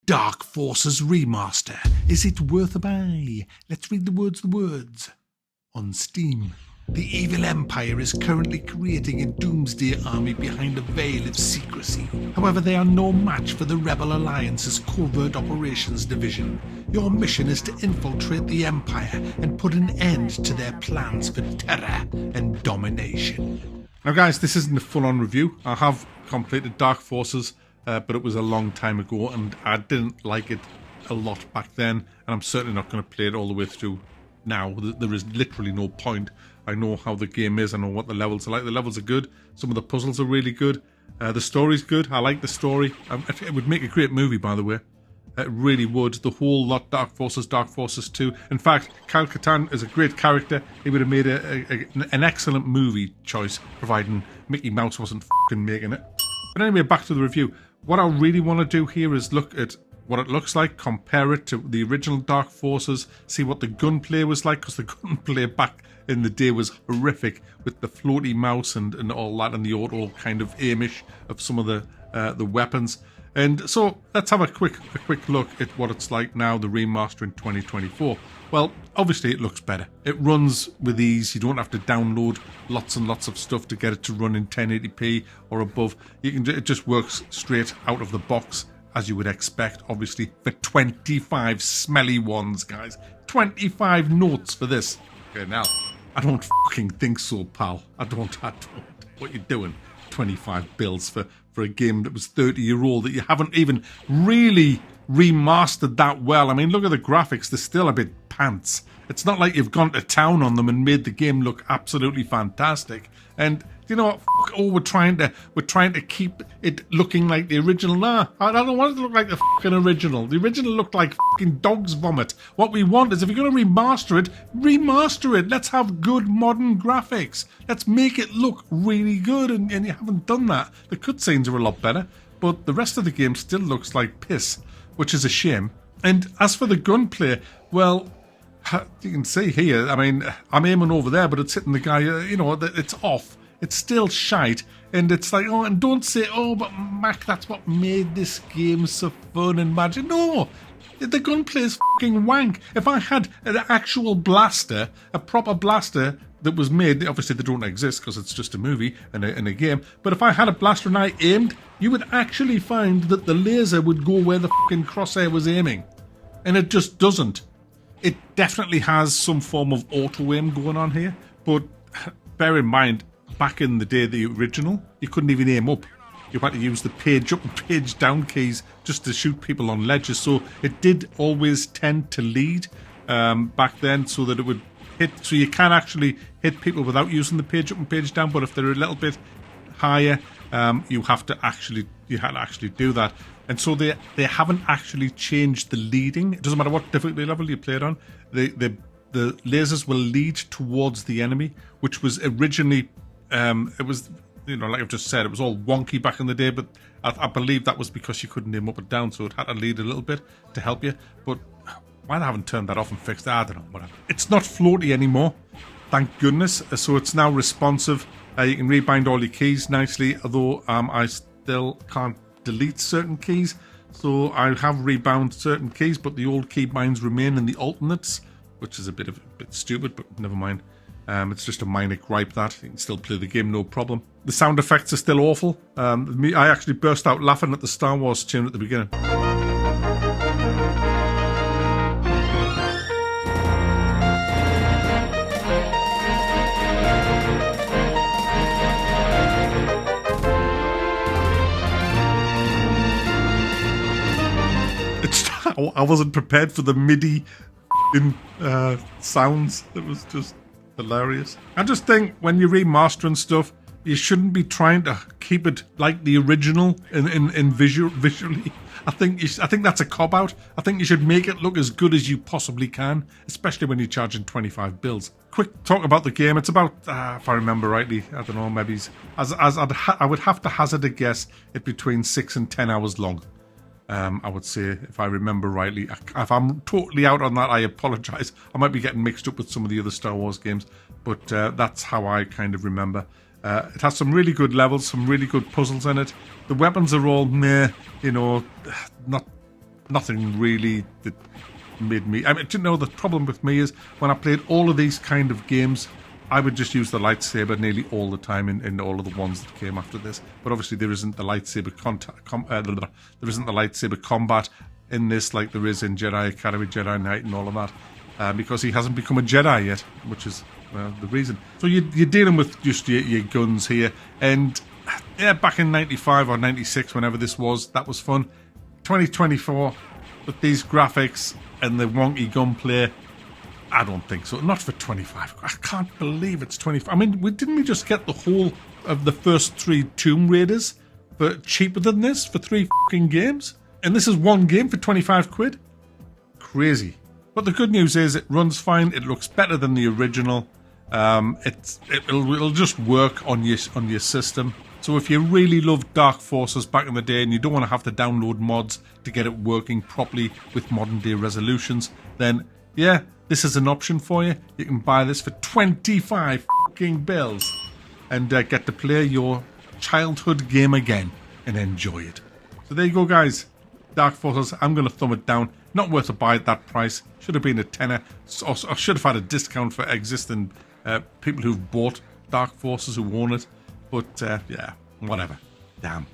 Dark Forces Remaster. Is it worth a buy? Let's read the words. On Steam. The evil empire is currently creating a doomsday army behind a veil of secrecy. However, they are no match for the Rebel Alliance's Covert Operations Division. Your mission is to infiltrate the empire and put an end to their plans for terror and domination. Now guys, this isn't a full-on review. I have completed Dark Forces, but it was a long time ago and I didn't like it a lot back then, and I'm certainly not going to play it all the way through now. There is literally no point. I know how the game is, I know what the levels are like. The levels are good, some of the puzzles are really good, the story's good, I like the story. It would make a great movie, by the way. It really would. The whole lot, Dark Forces 2. In fact, Kyle Katarn is a great character. He would have made an excellent movie choice, providing Mickey Mouse wasn't f***ing making it. But anyway, back to the review. What I really want to do here is look at what it looks like, compare it to the original Dark Forces, see what the gunplay was like, because the gunplay back in the day was horrific with the floaty mouse and all that, and the auto kind of aimish of some of the weapons. And so let's have a quick look at what it's like now, the remaster in 2024. Well, obviously it looks better. It runs with ease. You don't have to download lots and lots of stuff to get it to run in 1080p or above. It just works straight out of the box, as you would expect, obviously, for 25 smelly ones, guys. 25 notes for this. Okay, now, I don't fucking think so, pal. I don't. What you doing? 25 bills for a game that was 30-year-old that you haven't even really remastered that well. I mean, look at the graphics. They're still a bit pants. It's not like you've gone to town on them and made the game look absolutely fantastic. And you know what? We're trying to keep it looking like the original. Nah, I don't want it to look like the fucking original. The original looked like fucking dog's vomit. What we want is, if you're going to remaster it. Let's have good modern graphics. Let's make it look really good, and you haven't done that. The cutscenes are a lot better, but the rest of the game still looks like piss, which is a shame. And as for the gunplay, well, you can see here, I mean, I'm aiming over there, but it's hitting the guy, it's off. It's still shite, and it's like, oh, and don't say, oh, but Mac, that's what made this game so fun and magic. No, the gunplay is fucking wank. If I had an actual blaster, a proper blaster that was made, obviously they don't exist because it's just a movie and a game, but if I had a blaster and I aimed, you would actually find that the laser would go where the fucking crosshair was aiming, and it just doesn't. It definitely has some form of auto-aim going on here, but bear in mind, back in the day, the original, you couldn't even aim up. You had to use the page up and page down keys just to shoot people on ledges, so it did always tend to lead back then, so that it would hit, so you can actually hit people without using the page up and page down, but if they're a little bit higher, you had to actually do that. And so they haven't actually changed the leading. It doesn't matter what difficulty level you play it on. The lasers will lead towards the enemy, which was originally, it was, like I've just said, it was all wonky back in the day, but I believe that was because you couldn't aim up and down, so it had to lead a little bit to help you. But why they haven't turned that off and fixed that, I don't know, whatever. It's not floaty anymore, thank goodness, so it's now responsive. You can rebind all your keys nicely, although I still can't delete certain keys, so I have rebound certain keys, but the old keybinds remain in the alternates, which is a bit stupid, but never mind. It's just a minor gripe that you can still play the game, no problem. The sound effects are still awful. I actually burst out laughing at the Star Wars tune at the beginning. I wasn't prepared for the MIDI sounds. It was just hilarious. I just think when you're remastering stuff, you shouldn't be trying to keep it like the original in visually. I think that's a cop-out. I think you should make it look as good as you possibly can, especially when you're charging 25 bills. Quick talk about the game. It's about, if I remember rightly, I don't know, maybe I would have to hazard a guess, it's between 6 and 10 hours long. I would say, if I remember rightly. If I'm totally out on that, I apologise. I might be getting mixed up with some of the other Star Wars games, but that's how I kind of remember. It has some really good levels, some really good puzzles in it. The weapons are all meh, not nothing really that made me... I mean, do you know, the problem with me is when I played all of these kind of games, I would just use the lightsaber nearly all the time in all of the ones that came after this. But obviously there isn't the lightsaber there isn't the lightsaber combat in this like there is in Jedi Academy, Jedi Knight and all of that. Because he hasn't become a Jedi yet, which is the reason. So you're dealing with just your guns here. And yeah, back in 95 or 96, whenever this was, that was fun. 2024, with these graphics and the wonky gunplay, I don't think so. Not for 25. I can't believe it's 25. I mean, didn't we just get the whole of the first 3 Tomb Raiders for cheaper than this for 3 fucking games? And this is one game for 25 quid? Crazy. But the good news is it runs fine. It looks better than the original. It'll just work on your system. So if you really loved Dark Forces back in the day and you don't want to have to download mods to get it working properly with modern day resolutions, then yeah, this is an option for you. You can buy this for 25 fucking bills and get to play your childhood game again and enjoy it. So there you go, guys. Dark Forces, I'm going to thumb it down. Not worth a buy at that price. Should have been a tenner. Or should have had a discount for existing people who've bought Dark Forces who own it. But yeah, whatever. Damn.